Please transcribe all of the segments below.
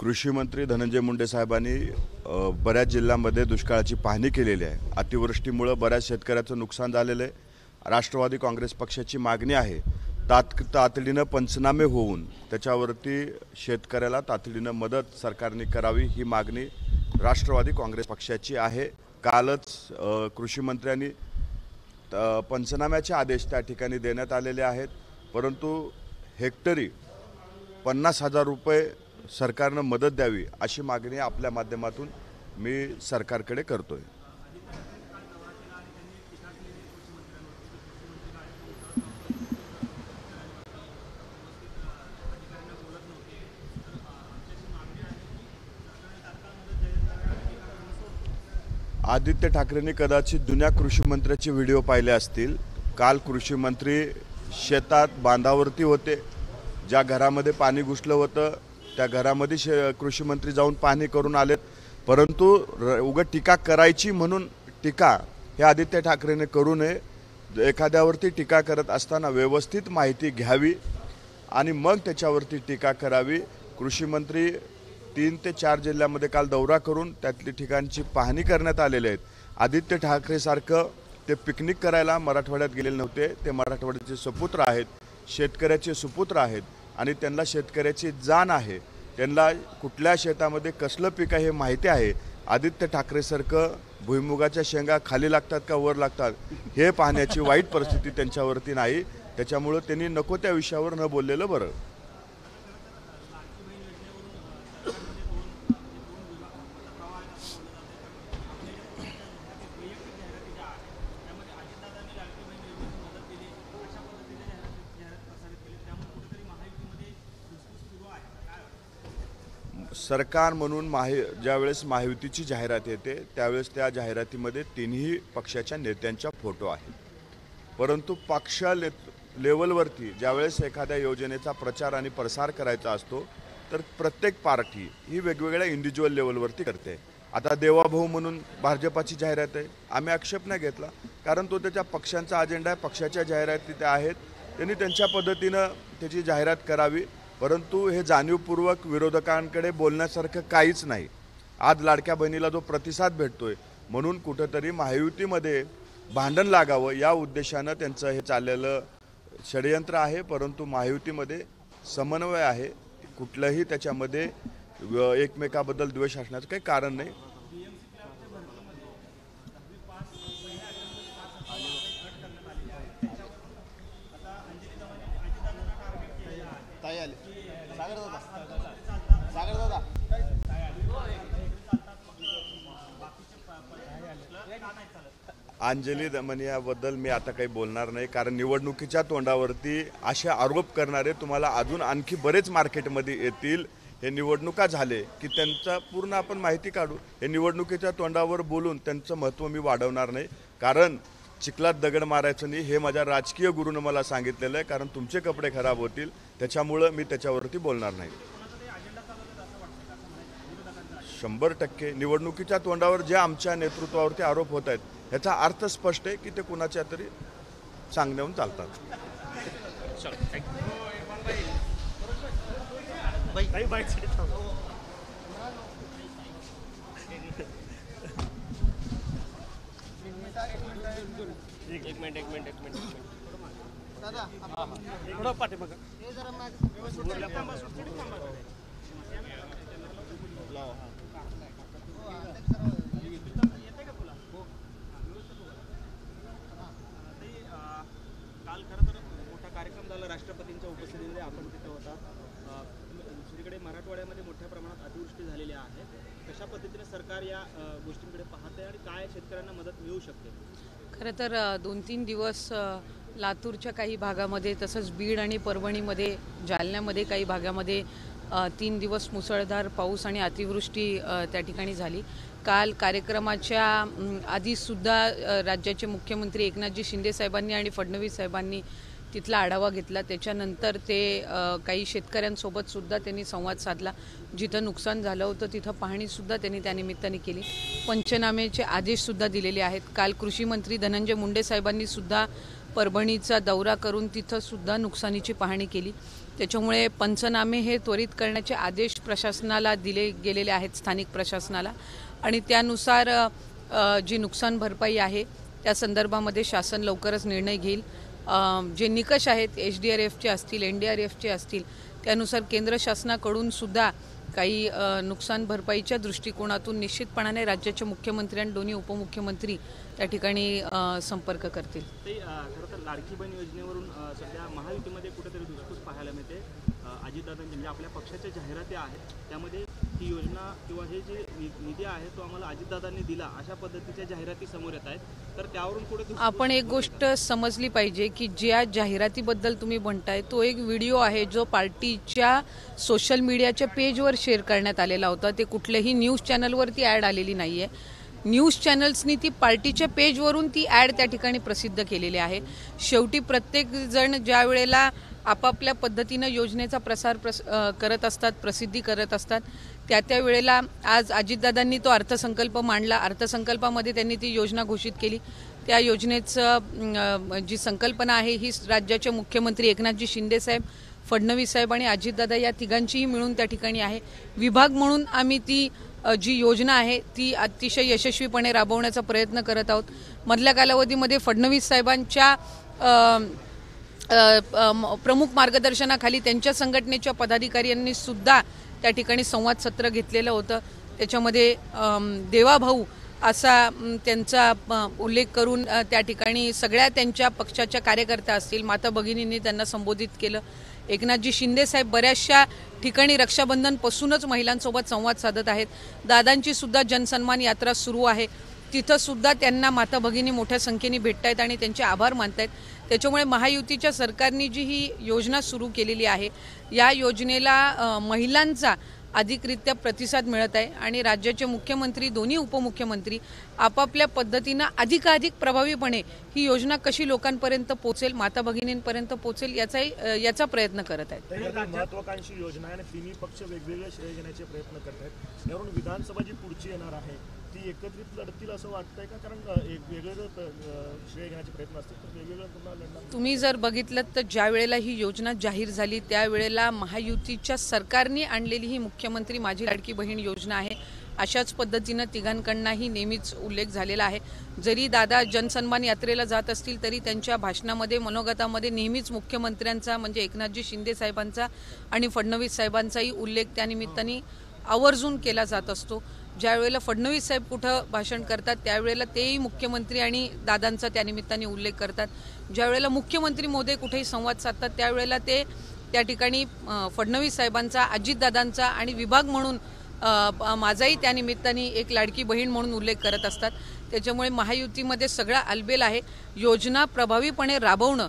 कृषी मंत्री धनंजय मुंडे साहेबांनी बऱ्याच जिल्ह्यांमध्ये दुष्काळाची पाहणी केलेली आहे। अतिवृष्टीमुळे बऱ्याच शेतकऱ्याचं नुकसान झालेलं आहे। राष्ट्रवादी काँग्रेस पक्षाची मागणी आहे तातडीनं पंचनामे होऊन त्याच्यावरती शेतकऱ्याला तातडीनं मदत सरकारने करावी, ही मागणी राष्ट्रवादी काँग्रेस पक्षाची आहे। कालच कृषी मंत्र्यांनी पंचनाम्याचे आदेश त्या ठिकाणी देण्यात आलेले आहेत, परंतु हेक्टरी 50,000 रुपये सरकारनं मदत द्यावी अशी मागणी आपल्या माध्यमातून मी सरकारकडे करतोय। आदित्य ठाकरेंनी कदाचित जुन्या कृषी मंत्र्याचे व्हिडिओ पाहिले असतील। काल कृषी मंत्री शेतात बांधावरती होते, ज्या घरामध्ये पाणी घुसलं होतं त्या घरामध्ये कृषी मंत्री जाऊन पाहणी करून आलेत, परंतु उगा टीका करायची म्हणून टीका हे आदित्य ठाकरेंनी करू नये। एखाद्यावरती टीका करत असताना व्यवस्थित माहिती घ्यावी आणि मग त्याच्यावरती टीका करावी। कृषी मंत्री 3 ते 4 जिल्ह्यांमध्ये काल दौरा करून त्यातली ठिकाणची पाहणी करण्यात आलेले आहेत। आदित्य ठाकरे सारखं ते पिकनिक करायला मराठवाड्यात गेलेले नव्हते, ते मराठवाड्याचे सुपुत्र आहेत, शेतकऱ्याचे सुपुत्र आहेत आणि त्यांना शेतकऱ्याची जाण आहे। त्यांना कुठल्या शेतामध्ये कसलं पीक आहे हे माहिती आहे। आदित्य ठाकरेसारखं भुईमुगाच्या शेंगा खाली लागतात का वर लागतात हे पाहण्याची वाईट परिस्थिती त्यांच्यावरती नाही, त्याच्यामुळे त्यांनी नको त्या विषयावर न बोललेलं बरं। सरकार म्हणून ज्यावेळेस महायुतीची जाहिरात येते त्यावेळेस त्या जाहिरातीमध्ये तिन्ही पक्षाच्या नेत्यांचा फोटो आहे, परंतु पक्ष लेवलवरती ज्यावेळेस एखाद्या योजनेचा प्रचार आणि प्रसार करायचा असतो तर प्रत्येक पार्टी ही वेगवेगळ्या इंडिव्हिज्युअल लेवलवरती करते। आता देवाभाऊ म्हणून भाजपाची जाहिरात आहे, आम्ही आक्षेप नाही घेतला, कारण तो त्याच्या पक्षांचा अजेंडा आहे, पक्षाच्या जाहिराती त्या आहेत, त्यांनी त्यांच्या पद्धतीनं त्याची जाहिरात करावी, परंतु हे जाणीवपूर्वक विरोधकांकडे बोलण्यासारखं काहीच नाही। आज लाडक्या बहिणीला जो प्रतिसाद भेटतोय म्हणून कुठंतरी महायुतीमध्ये भांडण लागावं या उद्देशानं त्यांचं हे चाललेलं षडयंत्र आहे, परंतु महायुतीमध्ये समन्वय आहे, कुठलंही त्याच्यामध्ये एकमेकाबद्दल द्वेष असण्याचं काही कारण नाही। अंजली दमनियाबद्दल मी आता काही बोलणार नाही, कारण निवडणुकीच्या तोंडावरती असे आरोप करणारे तुम्हाला अजून आणखी बरेच मार्केटमध्ये येतील। हे निवडणुका झाले की त्यांचा पूर्ण आपण माहिती काढू, हे निवडणुकीच्या तोंडावर बोलून त्यांचं महत्त्व मी वाढवणार नाही, कारण चिखलात दगड मारायचं नाही हे माझ्या राजकीय गुरूनं मला सांगितलेलं आहे, कारण तुमचे कपडे खराब होतील, त्याच्यामुळं मी त्याच्यावरती बोलणार नाही। 100% निवडणुकीच्या तोंडावर जे आमच्या नेतृत्वावरती आरोप होत आहेत याचा अर्थ स्पष्ट आहे की ते कुणाच्या तरी सांगण्याहून चालतात। एक मिनिट काल खरं तर मोठा कार्यक्रम झाला राष्ट्रपतींच्या उपस्थितीमध्ये, आपण तिथे होता। दुसरीकडे मराठवाड्यामध्ये मोठ्या प्रमाणात अतिवृष्टी झालेली आहे, कशा पद्धतीने सरकार या गोष्टींकडे पाहते आणि काय शेतकऱ्यांना मदत मिळू शकते? खरं तर 2-3 दिवस लातूरच्या काही भागामध्ये, तसंच बीड आणि परभणीमध्ये, जालन्यामध्ये काही भागामध्ये 3 दिवस मुसळधार पाऊस आणि अतिवृष्टी त्या ठिकाणी झाली। काल कार्यक्रमाच्या आधीसुद्धा राज्याचे मुख्यमंत्री एकनाथजी शिंदे साहेबांनी आणि फडणवीस साहेबांनी तिथला आढावा घेतला। त्याच्यानंतर ते काही शेतकऱ्यांसोबत सुद्धा त्यांनी संवाद साधला, जिथं नुकसान झालं होतं तिथं पाहणीसुद्धा त्यांनी त्यानिमित्ताने केली, पंचनामेचे आदेशसुद्धा दिलेले आहेत। काल कृषी मंत्री धनंजय मुंडे साहेबांनी सुद्धा परभणीचा दौरा करून तिथं सुद्धा नुकसानीची पाहणी केली। त्याच्यामुळे पंचनामे हे त्वरित करण्याचे आदेश प्रशासनाला दिले गेलेले आहेत, स्थानिक प्रशासनाला, आणि त्यानुसार जी नुकसान भरपाई आहे त्या संदर्भामध्ये शासन लवकरच निर्णय घेईल। जे निकष आहेत HDRFचे असतील, NDRFचे असतील, त्यानुसार केंद्र शासनाकडून सुद्धा काही नुकसान भरपाईच्या दृष्टिकोनातून निश्चितपणाने राज्याचे मुख्यमंत्री आणि दोन्ही उपमुख्यमंत्री त्या ठिकाणी संपर्क करतील। खरं तर लाडकी बहीण योजनेवरून सध्या महायुतीमध्ये कुठेतरी धुसफूस पाहायला मिळते। अजितदादांची म्हणजे आपल्या पक्षाच्या जाहिराती आहेत त्यामध्ये ही योजना किंवा हे जे निधी आहे तो आम्हाला अजितदादांनी दिला अशा पद्धतीच्या जाहिराती समोर येत आहेत, तर त्यावरून कुठे आपण एक गोष्ट समजली पाहिजे की ज्या जाहिरातीबद्दल तुम्ही म्हणताय तो एक व्हिडिओ आहे जो पार्टीच्या सोशल मीडियाच्या पेजवर शेअर करण्यात आलेला होता। ते कुठल्याही न्यूज चॅनलवरती ॲड आलेली नाहीये। न्यूज चॅनल्सनी ती पार्टीच्या पेजवरून ती ॲड त्या ठिकाणी प्रसिद्ध केलेली आहे। शेवटी प्रत्येक जण ज्या वेळेला आपापल्या पद्धतीनं योजनेचा प्रसार करत असतात, प्रसिद्धी करत असतात, त्या वेळेला आज अजितदादांनी तो अर्थसंकल्प मांडला। अर्थसंकल्पामध्ये त्यांनी ती योजना घोषित केली। त्या योजनेचं जी संकल्पना आहे ही राज्याचे मुख्यमंत्री एकनाथजी शिंदे साहेब, फडणवीस साहेब आणि अजितदादा या तिघांचीही मिळून त्या ठिकाणी आहे। विभाग म्हणून आम्ही ती जी योजना आहे ती अतिशय यशस्वीपणे राबवण्याचा प्रयत्न करत आहोत। मधल्या कालावधीमध्ये फडणवीस साहेबांच्या प्रमुख मार्गदर्शनाखाली त्यांच्या संघटनेच्या पदाधिकाऱ्यांनी सुद्धा त्या ठिकाणी संवाद सत्र घेतलेलं होतं। त्याच्यामध्ये देवाभाऊ असा त्यांचा उल्लेख करून त्या ठिकाणी सगळ्या त्यांच्या पक्षाच्या कार्यकर्त्या असतील, माता भगिनींनी त्यांना संबोधित केलं। एकनाथजी शिंदे साहेब बऱ्याचशा ठिकाणी रक्षाबंधनपासूनच महिलांसोबत संवाद साधत आहेत। दादांची सुद्धा जनसन्मान यात्रा सुरू आहे, तिथं सुद्धा त्यांना माता भगिनी मोठ्या संख्येने भेटतायत आणि त्यांचे आभार मानतायत। त्याच्यामुळे महायुतीच्या सरकारने जी ही योजना सुरू केलेली आहे या योजनेला महिलांचा अधिकरित्या प्रतिसाद मिळत आहे आणि राज्याचे मुख्यमंत्री, दोन्ही उपमुख्यमंत्री आपापल्या पद्धतीनं अधिकाधिक प्रभावीपणे ही योजना कशी लोकांपर्यंत पोहोचेल, माता भगिनींपर्यंत पोहोचेल याचा प्रयत्न करत आहेत। महत्वाकांक्षी योजना आहे आणि तिन्ही पक्ष वेगवेगळे श्रेय घेण्याचे प्रयत्न करत आहेत। यावरून विधानसभा जी पुढची येणार आहे ती एकत्रित लढतील असं वाटतंय का? कारण एक वेगवेगळं श्रेय घेण्याचे प्रयत्न असतील तर वेगवेगळं पुन्हा लढणार। तुम्ही जर बघितलं तर ज्या वेळेला ही योजना जाहीर झाली त्यावेळेला महायुतीच्या सरकारने आणलेली ही मुख्यमंत्री माझी लाडकी बहीण योजना आहे अशाच पद्धतीनं तिघांकडूनही नेहमीच उल्लेख झालेला आहे। जरी दादा जनसन्मान यात्रेला जात असतील तरी त्यांच्या भाषणामध्ये, मनोगतामध्ये नेहमीच मुख्यमंत्र्यांचा म्हणजे एकनाथजी शिंदे साहेबांचा आणि फडणवीस साहेबांचाही उल्लेख त्यानिमित्ताने आवर्जून केला जात असतो। ज्यावेळेला फडणवीस साहेब कुठं भाषण करतात त्यावेळेला तेही मुख्यमंत्री आणि दादांचा त्यानिमित्ताने उल्लेख करतात। ज्यावेळेला मुख्यमंत्री महोदय कुठेही संवाद साधतात त्यावेळेला ते त्या ठिकाणी फडणवीस साहेबांचा, अजितदादांचा आणि विभाग म्हणून माझाही त्यानिमित्ताने एक लाडकी बहीण म्हणून उल्लेख करत असतात। त्याच्यामुळे महायुतीमध्ये सगळा अलबेल आहे। योजना प्रभावीपणे राबवणं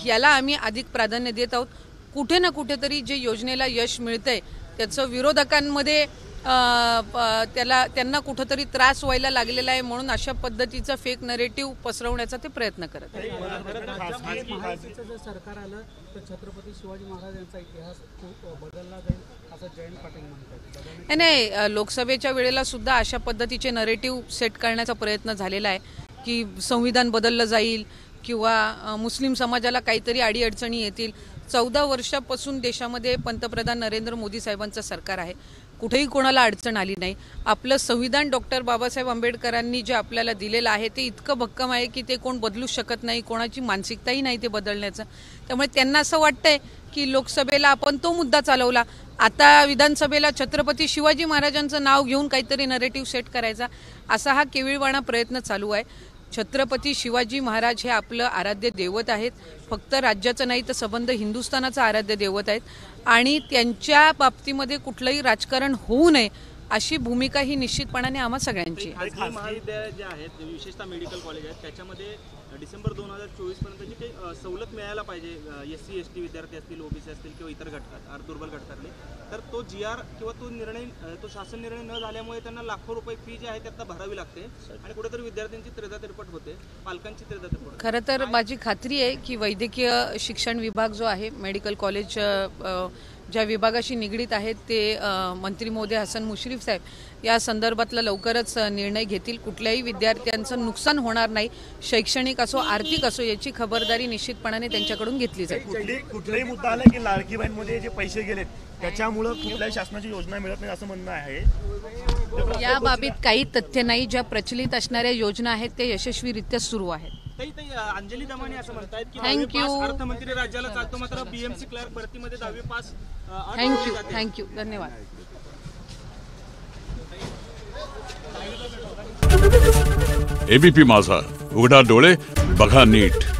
याला आम्ही अधिक प्राधान्य देत आहोत। कुठे ना कुठेतरी जे योजनेला यश मिळतंय त्याचं विरोधकांमध्ये त्यांना कुठेतरी त्रास व्हायला लागलेला आहे, म्हणून अशा पद्धतीचा फेक नरेटिव्ह पसरवण्याचा ते प्रयत्न करत आहेत। जर सरकार आलं तर छत्रपती शिवाजी महाराज यांचा इतिहास बदलला जाईल असं जयंत पाटील म्हणतात। नाही, लोकसभेच्या वेळेला सुद्धा अशा पद्धतीचे नरेटिव्ह सेट करण्याचा प्रयत्न झालेला आहे की संविधान बदललं जाईल किंवा मुस्लिम समाजाला काहीतरी अडीअडचणी येतील। 14 वर्षापासून देशामध्ये पंतप्रधान नरेंद्र मोदी साहेबांचं सरकार आहे, कुठेही कोणाला अडचण आली नाही। आपलं संविधान डॉक्टर बाबासाहेब आंबेडकरांनी जे आपल्याला दिलेलं आहे ते इतकं भक्कम आहे की ते कोण बदलू शकत नाही, कोणाची मानसिकताही नाही ते बदलण्याचं। त्यामुळे त्यांना असं वाटतंय की लोकसभेला आपण तो मुद्दा चालवला, आता विधानसभेला छत्रपती शिवाजी महाराजांचं नाव घेऊन काहीतरी नरेटिव्ह सेट करायचा, असा हा केविळवाणा प्रयत्न चालू आहे। छत्रपती शिवाजी महाराज हे आपलं आराध्य दैवत आहेत, फक्त राज्याचं नाही तर संबंध हिंदुस्थानाचं आराध्य दैवत आहेत आणि त्यांच्या बाबतीमध्ये कुठलंही राजकारण होऊ नये अशी भूमिका ही निश्चितपणाने आम्हा सगळ्यांची आहे। खासगी महाविद्यालय जे आहेत विशेषतः मेडिकल कॉलेज आहेत त्याच्यामध्ये डिसेंबर 2024 पर्यंतची काही सवलत मिळायला पाहिजे, SC ST विद्यार्थी असतील, OBC असतील किंवा इतर घटकात दुर्बल घटकातले, तर तो GR किंवा तो निर्णय, तो शासन निर्णय न झाल्यामुळे त्यांना लाखो रुपये फी जी आहे त्यात भरावी लागते आणि कुठेतरी विद्यार्थ्यांची त्रेधातिरपट होते, पालकांची त्रेधातिरपट। खरं तर माझी खात्री आहे की वैद्यकीय शिक्षण विभाग जो आहे, मेडिकल कॉलेज ज्या विभागाशी निगडीत आहेत ते मंत्री महोदय हसन मुश्रीफ साहेब या संदर्भातला लवकरच निर्णय घेतील. कुठल्याही विद्यार्थ्यांचं नुकसान होणार नाही, शैक्षणिक असो आर्थिक असो याची खबरदारी निश्चितपणाने त्यांच्याकडून घेतली जाईल. कुठलाही मुद्दा आला की लाडकी बहीणमध्ये जे पैसे गेलेत त्याच्यामुळे कुठल्याही शासनाची योजना मिळत नाही असं म्हणणं आहे. या बाबतीत काही तथ्य नाही. ज्या प्रचलित असणाऱ्या योजना आहेत ते यशस्वीरित्या सुरू आहेत. अंजली दमानी असं म्हणतायत की Thank you. अर्थमंत्री राज्याला चालतो, मात्र बीएमसी क्लर्क भरतीमध्ये 10वी पास. थँक्यू धन्यवाद. एबीपी माझा, उघडा डोळे बघा नीट.